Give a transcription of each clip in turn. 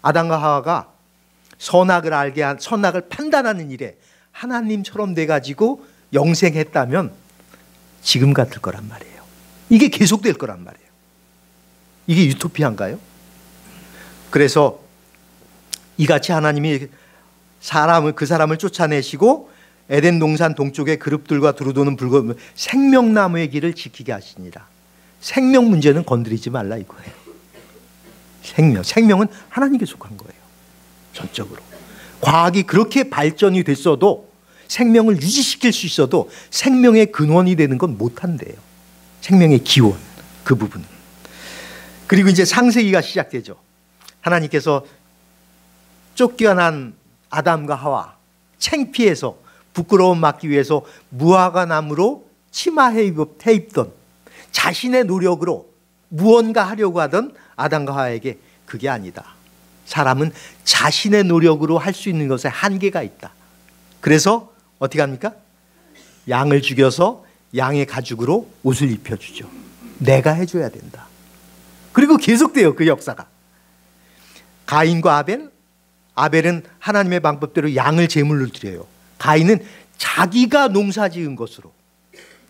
아담과 하와가 선악을 판단하는 일에 하나님처럼 돼가지고 영생했다면 지금 같을 거란 말이에요. 이게 계속될 거란 말이에요. 이게 유토피아인가요? 그래서 이같이 하나님이 그 사람을 쫓아내시고 에덴 동산 동쪽의 그룹들과 두루도는 붉은 생명나무의 길을 지키게 하시니라. 생명 문제는 건드리지 말라 이거예요. 생명은 하나님께 속한 거예요. 전적으로. 과학이 그렇게 발전이 됐어도, 생명을 유지시킬 수 있어도 생명의 근원이 되는 건 못한대요. 생명의 기원, 그 부분은. 그리고 이제 창세기가 시작되죠. 하나님께서 쫓겨난 아담과 하와, 창피해서 부끄러움 막기 위해서 무화과 나무로 치마해 입던, 자신의 노력으로 무언가 하려고 하던 아담과 하와에게 그게 아니다. 사람은 자신의 노력으로 할 수 있는 것에 한계가 있다. 그래서 어떻게 합니까? 양을 죽여서 양의 가죽으로 옷을 입혀주죠. 내가 해줘야 된다. 그리고 계속돼요, 그 역사가. 가인과 아벨은 하나님의 방법대로 양을 제물로 드려요. 가인은 자기가 농사 지은 것으로,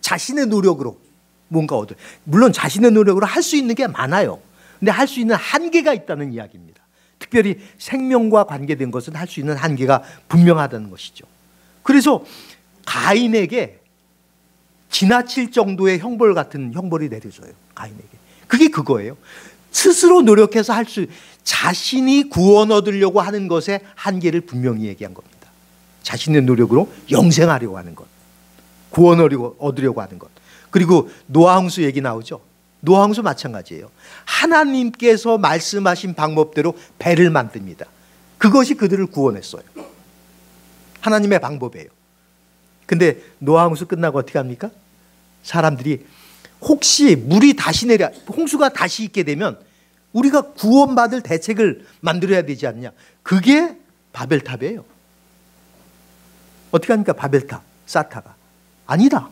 자신의 노력으로 뭔가 얻어요. 물론 자신의 노력으로 할 수 있는 게 많아요. 근데 할 수 있는 한계가 있다는 이야기입니다. 특별히 생명과 관계된 것은 할 수 있는 한계가 분명하다는 것이죠. 그래서 가인에게 지나칠 정도의 형벌 같은 형벌이 내려져요. 가인에게. 그게 그거예요. 스스로 노력해서 자신이 구원 얻으려고 하는 것의 한계를 분명히 얘기한 겁니다. 자신의 노력으로 영생하려고 하는 것, 구원 얻으려고 하는 것. 그리고 노아 홍수 얘기 나오죠. 노아 홍수 마찬가지예요. 하나님께서 말씀하신 방법대로 배를 만듭니다. 그것이 그들을 구원했어요. 하나님의 방법이에요. 근데 노아 홍수 끝나고 어떻게 합니까? 사람들이 혹시 물이 다시 홍수가 다시 있게 되면 우리가 구원받을 대책을 만들어야 되지 않냐. 그게 바벨탑이에요. 어떻게 합니까? 바벨탑, 사타가. 아니다.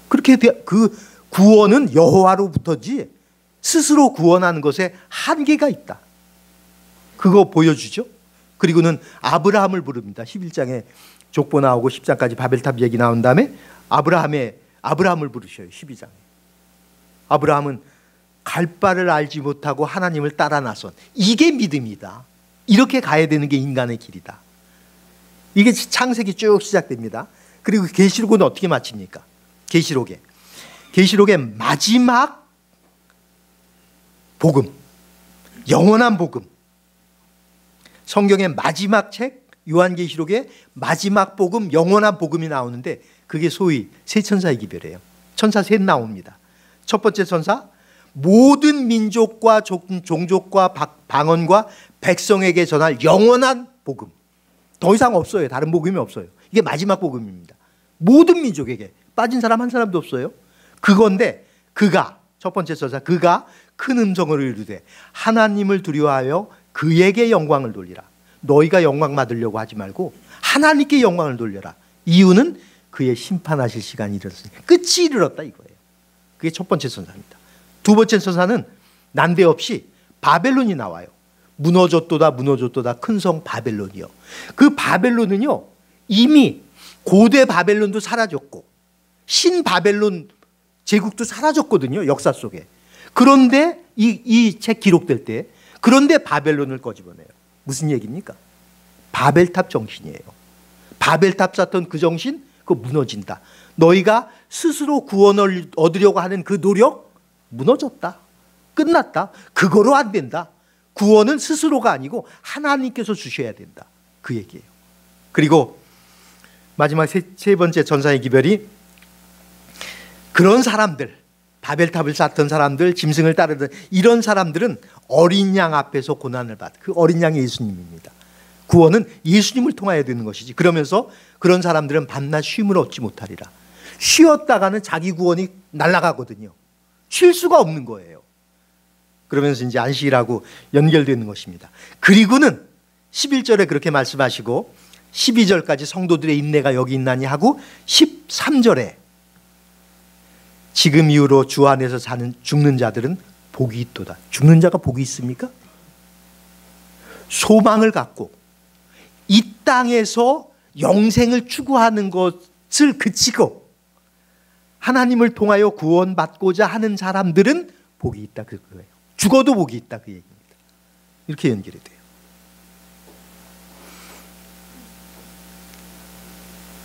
그렇게 그 구원은 여호와로부터지 스스로 구원하는 것에 한계가 있다. 그거 보여주죠. 그리고는 아브라함을 부릅니다. 11장에 족보 나오고 10장까지 바벨탑 얘기 나온 다음에 아브라함을 부르셔요. 12장에. 아브라함은 갈 바를 알지 못하고 하나님을 따라 나선, 이게 믿음이다. 이렇게 가야 되는 게 인간의 길이다. 이게 창세기 쭉 시작됩니다. 그리고 계시록은 어떻게 마칩니까? 계시록의 마지막 복음, 영원한 복음, 성경의 마지막 책 요한계시록의 마지막 복음, 영원한 복음이 나오는데 그게 소위 세 천사의 기별이에요. 천사 셋 나옵니다. 첫 번째 천사, 모든 민족과 종족과 방언과 백성에게 전할 영원한 복음. 더 이상 없어요. 다른 복음이 없어요. 이게 마지막 복음입니다. 모든 민족에게 빠진 사람 한 사람도 없어요. 그건데 첫 번째 천사, 그가 큰 음성을 이르되 하나님을 두려워하여 그에게 영광을 돌리라. 너희가 영광 받으려고 하지 말고 하나님께 영광을 돌려라. 이유는 그의 심판하실 시간이 이르렀으니, 끝이 이르렀다 이거예요. 그게 첫 번째 천사입니다. 두 번째 천사는 난데없이 바벨론이 나와요. 무너졌도다 큰 성 바벨론이요. 그 바벨론은요, 이미 고대 바벨론도 사라졌고 신 바벨론 제국도 사라졌거든요, 역사 속에. 그런데 이 책 기록될 때, 그런데 바벨론을 꺼집어내요. 무슨 얘기입니까? 바벨탑 정신이에요. 바벨탑 쌓던 그 정신, 그거 무너진다. 너희가 스스로 구원을 얻으려고 하는 그 노력 무너졌다. 끝났다. 그거로 안 된다. 구원은 스스로가 아니고 하나님께서 주셔야 된다. 그 얘기예요. 그리고 마지막 세 번째 천사의 기별이, 그런 사람들, 바벨탑을 쌓던 사람들, 짐승을 따르던 이런 사람들은 어린 양 앞에서 고난을 그 어린 양이 예수님입니다. 구원은 예수님을 통하여 되는 것이지. 그러면서 그런 사람들은 밤낮 쉼을 얻지 못하리라. 쉬었다가는 자기 구원이 날아가거든요. 쉴 수가 없는 거예요. 그러면서 이제 안식이라고 연결되는 것입니다. 그리고는 11절에 그렇게 말씀하시고 12절까지 성도들의 인내가 여기 있나니 하고 13절에 지금 이후로 주 안에서 죽는 자들은 복이 있도다. 죽는 자가 복이 있습니까? 소망을 갖고 이 땅에서 영생을 추구하는 것을 그치고 하나님을 통하여 구원받고자 하는 사람들은 복이 있다 그거예요. 죽어도 복이 있다 그 얘기입니다. 이렇게 연결이 돼요.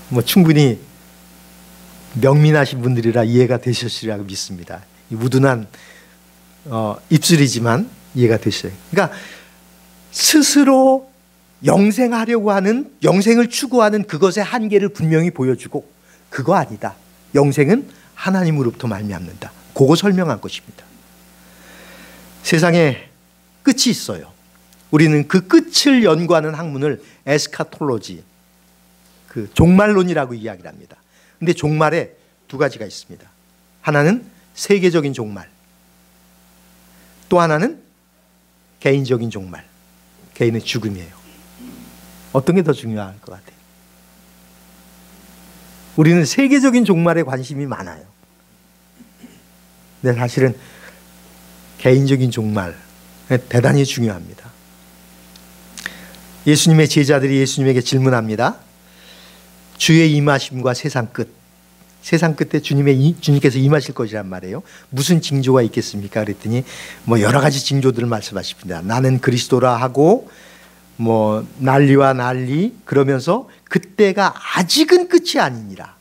뭐 충분히 명민하신 분들이라 이해가 되셨으리라고 믿습니다. 이 우둔한 입술이지만 이해가 되셔요. 그러니까 스스로 영생하려고 하는, 영생을 추구하는 그것의 한계를 분명히 보여주고 그거 아니다. 영생은 하나님으로부터 말미암는다. 그거 설명한 것입니다. 세상에 끝이 있어요. 우리는 그 끝을 연구하는 학문을 에스카톨로지, 그 종말론이라고 이야기를 합니다. 근데 종말에 두 가지가 있습니다. 하나는 세계적인 종말, 또 하나는 개인적인 종말, 개인의 죽음이에요. 어떤 게 더 중요할 것 같아요? 우리는 세계적인 종말에 관심이 많아요. 근데 사실은 개인적인 종말 대단히 중요합니다. 예수님의 제자들이 예수님에게 질문합니다. 주의 임하심과 세상 끝, 세상 끝에 주님께서 임하실 것이란 말이에요. 무슨 징조가 있겠습니까? 그랬더니 뭐 여러 가지 징조들을 말씀하십니다. 나는 그리스도라 하고 뭐 난리와 난리, 그러면서 그때가 아직은 끝이 아니니라.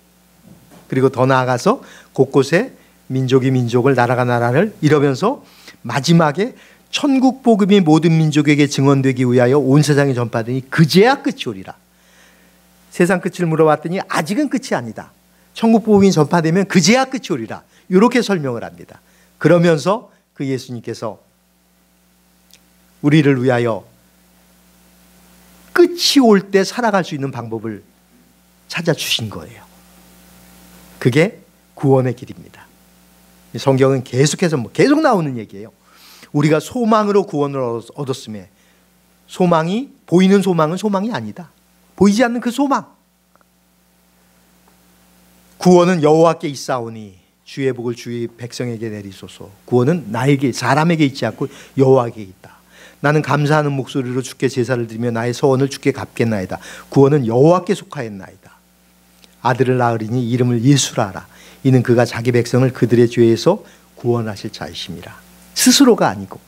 그리고 더 나아가서 곳곳에 민족이 민족을, 나라가 나라를, 이러면서 마지막에 천국 복음이 모든 민족에게 증언되기 위하여 온 세상에 전파되니 그제야 끝이 오리라. 세상 끝을 물어봤더니 아직은 끝이 아니다. 천국 복음이 전파되면 그제야 끝이 오리라. 이렇게 설명을 합니다. 그러면서 그 예수님께서 우리를 위하여 끝이 올 때 살아갈 수 있는 방법을 찾아주신 거예요. 그게 구원의 길입니다. 성경은 계속해서 계속 나오는 얘기예요. 우리가 소망으로 구원을 얻었음에, 소망이, 보이는 소망은 소망이 아니다. 보이지 않는 그 소망. 구원은 여호와께 있사오니 주의 복을 주의 백성에게 내리소서. 구원은 나에게, 사람에게 있지 않고 여호와에게 있다. 나는 감사하는 목소리로 주께 제사를 드리며 나의 서원을 주께 갚겠나이다. 구원은 여호와께 속하였나이다. 아들을 낳으리니 이름을 예수라 하라. 이는 그가 자기 백성을 그들의 죄에서 구원하실 자이심이라. 스스로가 아니고.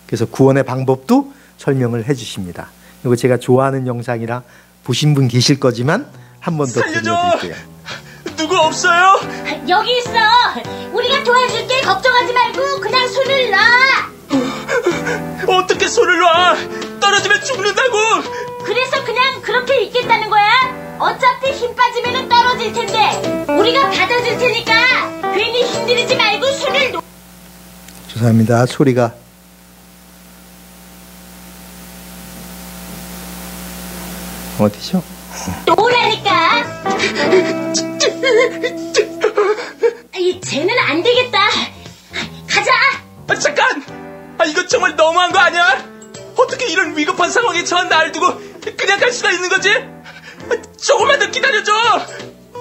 그래서 구원의 방법도 설명을 해 주십니다. 이거 제가 좋아하는 영상이라 보신 분 계실 거지만 한 번 더 들려드릴게요. 누구 없어요? 여기 있어. 우리가 도와줄게. 걱정하지 말고 그냥 손을 놔. 어떻게 손을 놔? 떨어지면 죽는다고. 그래서 그냥 그렇게 있겠다는 거야? 어차피 힘 빠지면 떨어질 텐데 우리가 받아줄 테니까 괜히 힘들이지 말고 손을 놓. 죄송합니다. 소리가 어디죠? 놓으라니까. 쟤는 안 되겠다. 가자. 잠깐! 이거 정말 너무한 거 아니야? 어떻게 이런 위급한 상황에 처한 날 두고 그냥 갈 수가 있는 거지? 조금만 더 기다려줘.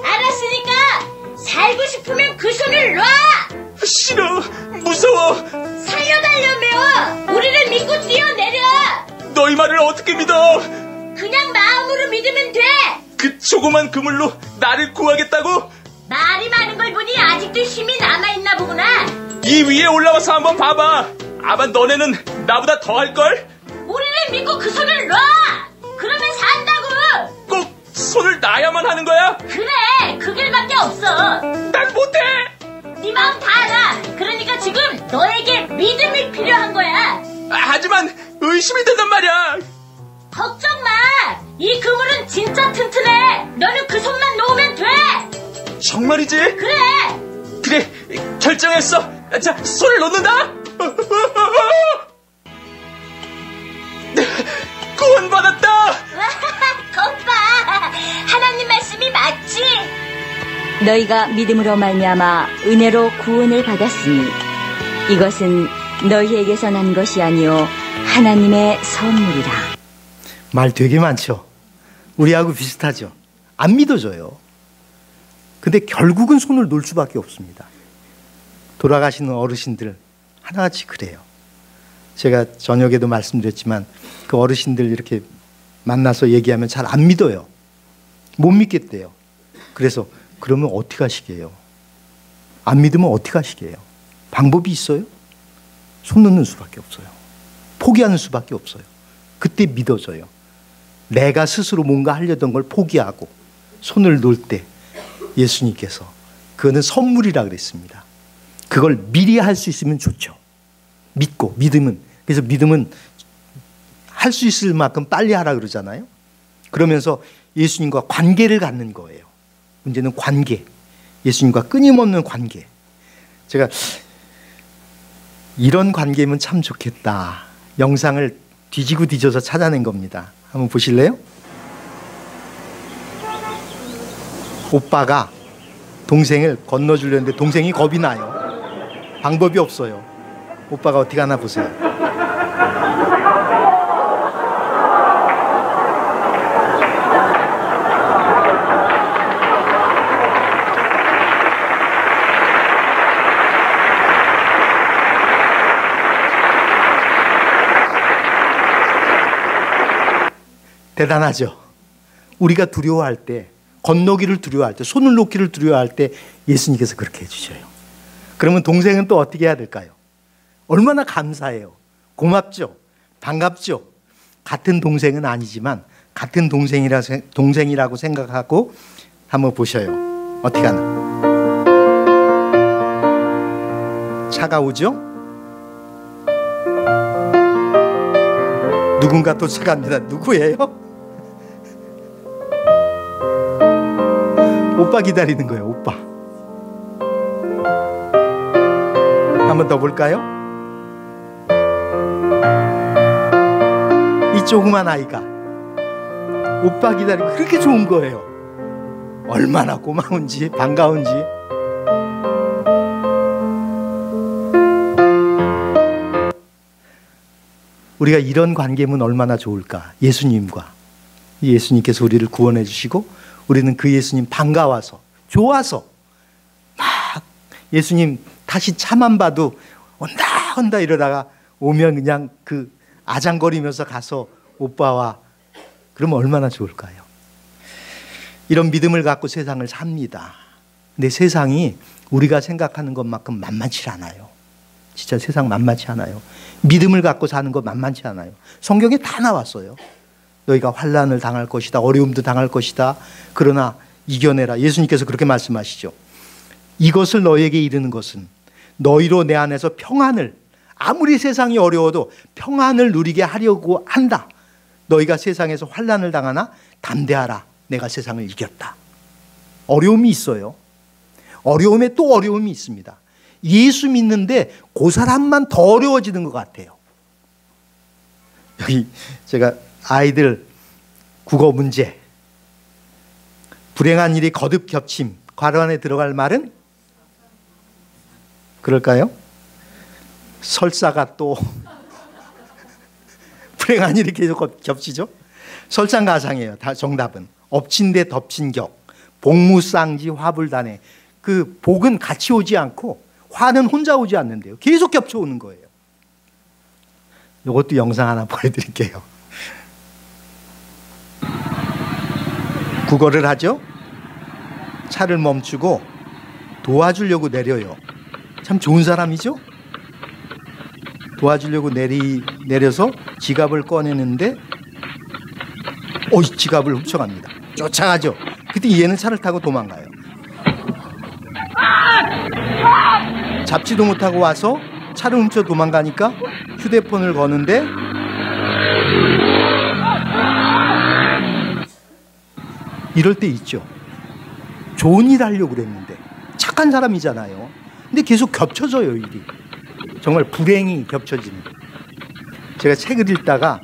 알았으니까 살고 싶으면 그 손을 놔. 싫어. 무서워. 살려달라며. 우리를 믿고 뛰어내려. 너희 말을 어떻게 믿어? 그냥 마음으로 믿으면 돼. 그 조그만 그물로 나를 구하겠다고? 말이 많은 걸 보니 아직도 힘이 남아있나 보구나. 이 위에 올라와서 한번 봐봐. 아마 너네는 나보다 더 할걸? 우리를 믿고 그 손을 놔. 그러면 산다고. 꼭 손을 놔야만 하는 거야? 그래, 그 길밖에 없어. 난 못해. 네 마음 다 알아. 그러니까 지금 너에게 믿음이 필요한 거야. 하지만 의심이 된단 말이야. 걱정 마. 이 그물은 진짜 튼튼해. 너는 그 손만 놓으면 돼. 정말이지? 그래. 그래, 결정했어. 자, 손을 놓는다. 구원받았다. 겉봐. 하나님 말씀이 맞지? 너희가 믿음으로 말미암아 은혜로 구원을 받았으니 이것은 너희에게서 난 것이 아니요 하나님의 선물이라. 말 되게 많죠. 우리하고 비슷하죠. 안 믿어져요. 근데 결국은 손을 놓을 수밖에 없습니다. 돌아가시는 어르신들 하나같이 그래요. 제가 저녁에도 말씀드렸지만 그 어르신들 이렇게 만나서 얘기하면 잘 안 믿어요. 못 믿겠대요. 그래서 그러면 어떻게 하시게요? 안 믿으면 어떻게 하시게요? 방법이 있어요? 손 놓는 수밖에 없어요. 포기하는 수밖에 없어요. 그때 믿어져요. 내가 스스로 뭔가 하려던 걸 포기하고 손을 놓을 때 예수님께서, 그거는 선물이라 그랬습니다. 그걸 미리 할 수 있으면 좋죠. 믿고, 믿음은, 그래서 믿음은 할 수 있을 만큼 빨리 하라 그러잖아요. 그러면서 예수님과 관계를 갖는 거예요. 문제는 관계, 예수님과 끊임없는 관계. 제가 이런 관계면 참 좋겠다, 영상을 뒤지고 뒤져서 찾아낸 겁니다. 한번 보실래요? 오빠가 동생을 건너주려는데 동생이 겁이 나요. 방법이 없어요. 오빠가 어떻게 하나 보세요. 대단하죠. 우리가 두려워할 때, 건너기를 두려워할 때, 손을 놓기를 두려워할 때 예수님께서 그렇게 해주셔요. 그러면 동생은 또 어떻게 해야 될까요? 얼마나 감사해요. 고맙죠. 반갑죠. 같은 동생은 아니지만 같은 동생이라고 생각하고 한번 보셔요. 어떻게 하나. 차가 오죠? 누군가 도착합니다. 누구예요? 오빠 기다리는 거예요. 오빠. 한 번 더 볼까요? 이 조그만 아이가 오빠 기다리고 그렇게 좋은 거예요. 얼마나 고마운지, 반가운지. 우리가 이런 관계면 얼마나 좋을까. 예수님과, 예수님께서 우리를 구원해 주시고 우리는 그 예수님 반가워서, 좋아서 막 예수님 다시 차만 봐도 온다 이러다가 오면 그냥 그 아장거리면서 가서 오빠와, 그러면 얼마나 좋을까요? 이런 믿음을 갖고 세상을 삽니다. 근데 세상이 우리가 생각하는 것만큼 만만치 않아요. 진짜 세상 만만치 않아요. 믿음을 갖고 사는 것 만만치 않아요. 성경에 다 나왔어요. 너희가 환난을 당할 것이다, 어려움도 당할 것이다. 그러나 이겨내라. 예수님께서 그렇게 말씀하시죠. 이것을 너희에게 이르는 것은 너희로 내 안에서 평안을, 아무리 세상이 어려워도 평안을 누리게 하려고 한다. 너희가 세상에서 환난을 당하나 담대하라. 내가 세상을 이겼다. 어려움이 있어요. 어려움에 또 어려움이 있습니다. 예수 믿는데 그 사람만 더 어려워지는 것 같아요. 여기 제가 아이들 국어 문제, 불행한 일이 거듭 겹침, 괄호 안에 들어갈 말은 그럴까요? 설사가 또 불행한 일이 계속 겹치죠. 설상가상이에요. 다 정답은 엎친 데 덮친 격, 복무쌍지 화불단에. 그 복은 같이 오지 않고 화는 혼자 오지 않는데요. 계속 겹쳐오는 거예요. 이것도 영상 하나 보여드릴게요. 국어를 하죠. 차를 멈추고 도와주려고 내려요. 참 좋은 사람이죠. 도와주려고 내려서 지갑을 꺼내는데 지갑을 훔쳐갑니다. 쫓아가죠. 그때 얘는 차를 타고 도망가요. 잡지도 못하고 와서 차를 훔쳐 도망가니까 휴대폰을 거는데 이럴 때 있죠. 좋은 일 하려고 그랬는데 착한 사람이잖아요. 근데 계속 겹쳐져요. 일이 정말 불행이 겹쳐지는. 제가 책을 읽다가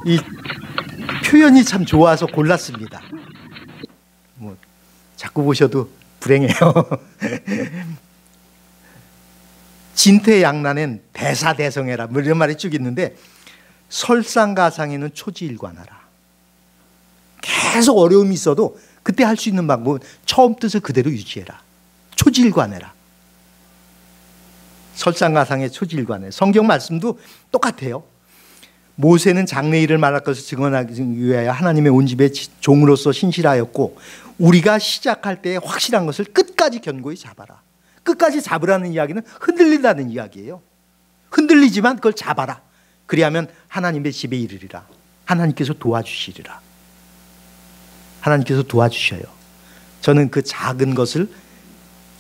이 표현이 참 좋아서 골랐습니다. 뭐 자꾸 보셔도 불행해요. 진퇴양난엔 대사대성해라, 뭐 이런 말이 쭉 있는데, 설상가상에는 초지일관하라. 계속 어려움이 있어도 그때 할 수 있는 방법은 처음 뜻을 그대로 유지해라. 초지일관해라. 설상가상의 초질관에 성경 말씀도 똑같아요. 모세는 장래일을 말할 것을 증언하기 위하여 하나님의 온 집의 종으로서 신실하였고 우리가 시작할 때 확실한 것을 끝까지 견고히 잡아라. 끝까지 잡으라는 이야기는 흔들린다는 이야기예요. 흔들리지만 그걸 잡아라. 그리하면 하나님의 집에 이르리라. 하나님께서 도와주시리라. 하나님께서 도와주셔요. 저는 그 작은 것을,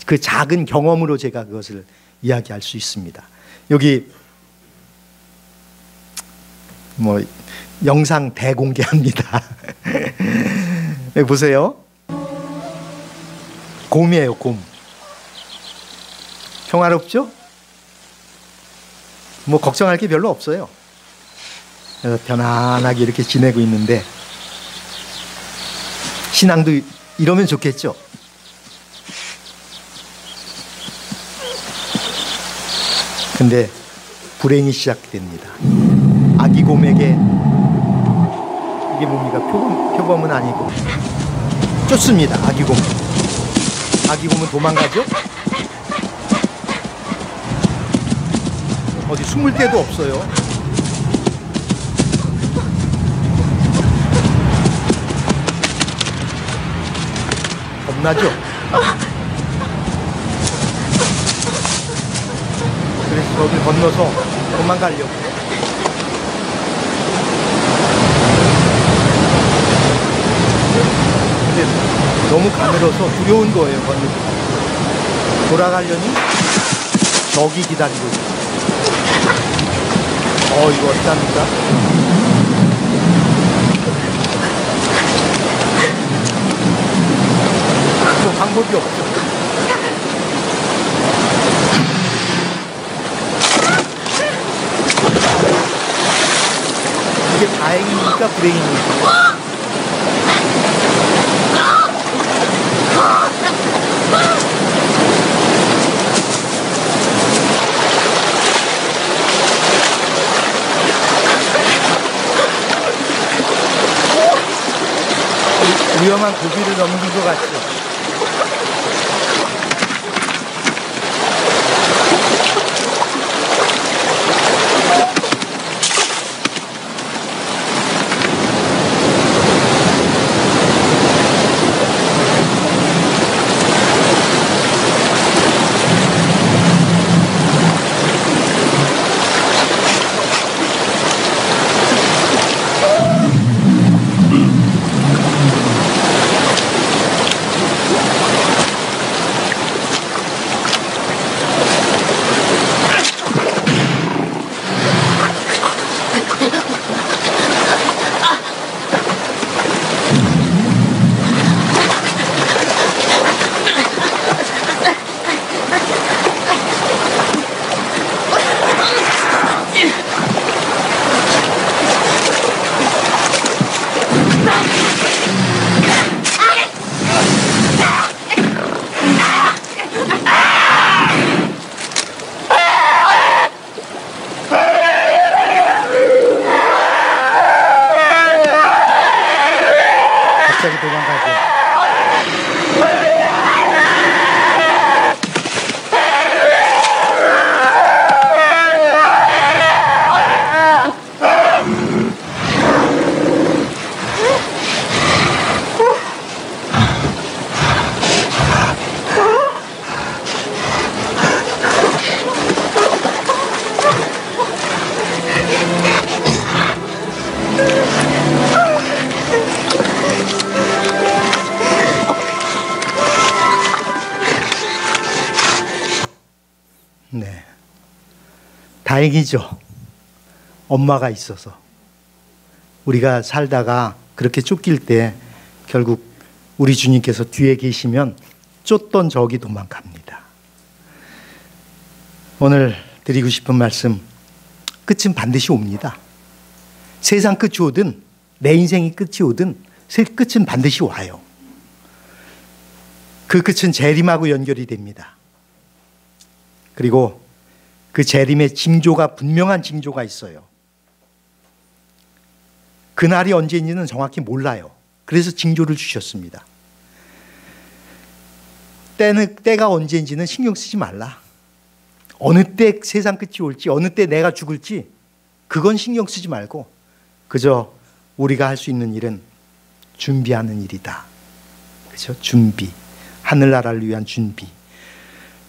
그 작은 경험으로 제가 그것을 이야기할 수 있습니다. 여기 뭐 영상 대공개합니다. 여기 보세요. 곰이에요, 곰. 평화롭죠? 뭐 걱정할 게 별로 없어요. 그래서 편안하게 이렇게 지내고 있는데 신앙도 이러면 좋겠죠? 근데 불행이 시작됩니다. 아기 곰에게, 이게 뭡니까? 표범은 아니고 쫓습니다. 아기 곰. 아기 곰은 도망가죠? 어디 숨을 데도 없어요. 겁나죠? 그래서 저기 건너서 도망가려고. 근데 너무 가늘어서 두려운 거예요, 건너기. 돌아가려니 저기 기다리고 있어요. 이거 어떡합니까? 뭐 방법이 없죠. 이게 다행입니까? 불행입니까? 위험한 고비를 넘긴 것 같죠. 갑자기 도망가죠. 네, 다행이죠. 엄마가 있어서. 우리가 살다가 그렇게 쫓길 때 결국 우리 주님께서 뒤에 계시면 쫓던 적이 도망갑니다. 오늘 드리고 싶은 말씀, 끝은 반드시 옵니다. 세상 끝이 오든 내 인생이 끝이 오든 끝은 반드시 와요. 그 끝은 재림하고 연결이 됩니다. 그리고 그 재림의 징조가, 분명한 징조가 있어요. 그날이 언제인지는 정확히 몰라요. 그래서 징조를 주셨습니다. 때가 언제인지는 신경 쓰지 말라. 어느 때 세상 끝이 올지, 어느 때 내가 죽을지 그건 신경 쓰지 말고 그저 우리가 할 수 있는 일은 준비하는 일이다. 그렇죠? 준비. 하늘나라를 위한 준비.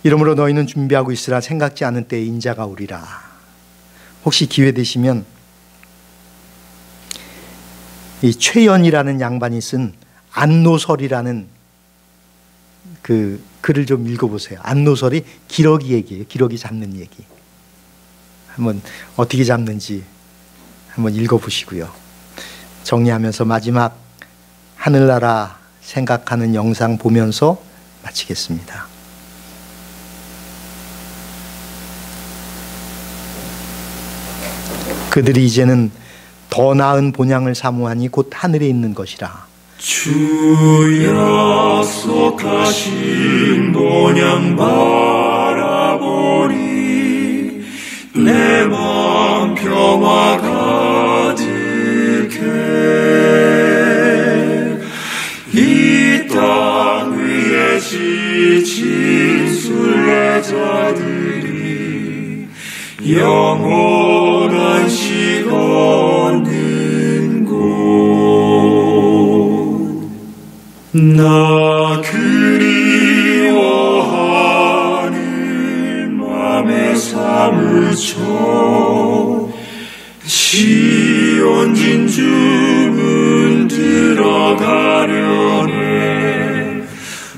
이러므로 너희는 준비하고 있으라. 생각지 않은 때에 인자가 오리라. 혹시 기회 되시면 이 최연이라는 양반이 쓴 안노설이라는 그 글을 좀 읽어보세요. 안노설이 기러기 얘기예요. 기러기 잡는 얘기. 한번 어떻게 잡는지 한번 읽어보시고요. 정리하면서 마지막 하늘나라 생각하는 영상 보면서 마치겠습니다. 그들이 이제는 더 나은 본향을 사모하니 곧 하늘에 있는 것이라. 주 약속하신 본향 바라보니 내 마음 평화 가득해. 이 땅 위에 지친 순례자들이 영원한 시 걷는 곳. 나 그리워하는 맘에 사무쳐 시온 진주문 들어가려네.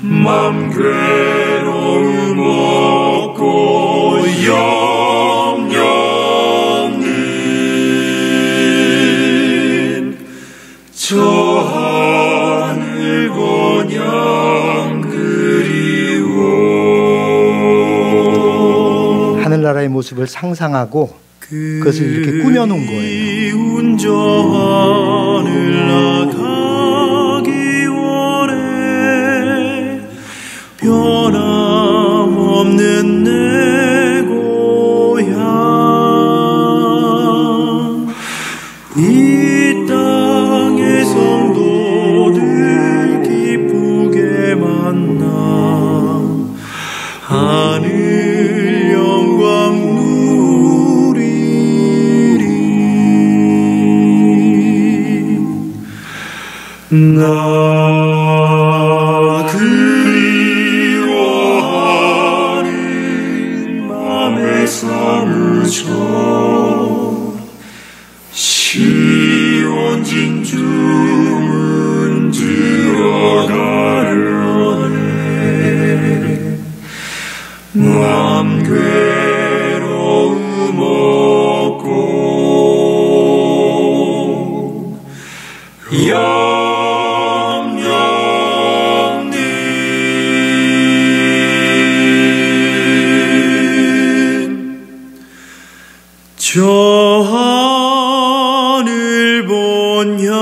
맘 괴로움 없고 영영는 저 하늘 본향 그리워. 하늘나라의 모습을 상상하고 그것을 이렇게 꾸며놓은 거예요. 저 하늘 나가기 원해. 변함없는 내 고향. 이 땅의 성도들 기쁘게 만나 하늘 영광 나 그리워하는 맘에 사무쳐 시온 진주문 들어가려네. 맘 괴로움 없고 저 하늘 본향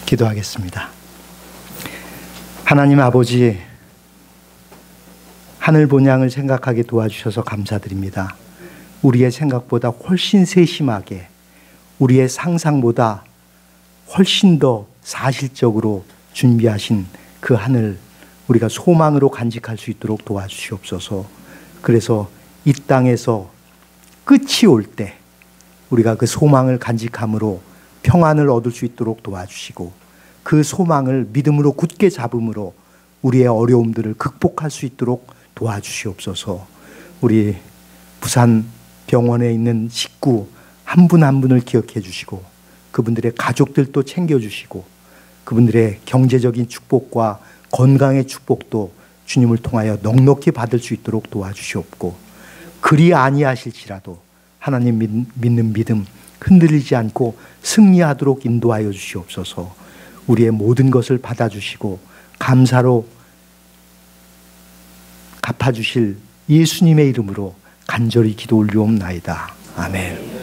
기도하겠습니다. 하나님 아버지, 하늘 본향을 생각하게 도와주셔서 감사드립니다. 우리의 생각보다 훨씬 세심하게, 우리의 상상보다 훨씬 더 사실적으로 준비하신 그 하늘, 우리가 소망으로 간직할 수 있도록 도와주시옵소서. 그래서 이 땅에서 끝이 올 때 우리가 그 소망을 간직함으로 평안을 얻을 수 있도록 도와주시고, 그 소망을 믿음으로 굳게 잡음으로 우리의 어려움들을 극복할 수 있도록 도와주시옵소서. 우리 부산 병원에 있는 식구 한 분 한 분을 기억해 주시고, 그분들의 가족들도 챙겨주시고, 그분들의 경제적인 축복과 건강의 축복도 주님을 통하여 넉넉히 받을 수 있도록 도와주시옵고, 그리 아니하실지라도 하나님 믿는 믿음 흔들리지 않고 승리하도록 인도하여 주시옵소서. 우리의 모든 것을 받아주시고 감사로 갚아주실 예수님의 이름으로 간절히 기도 올리옵나이다. 아멘.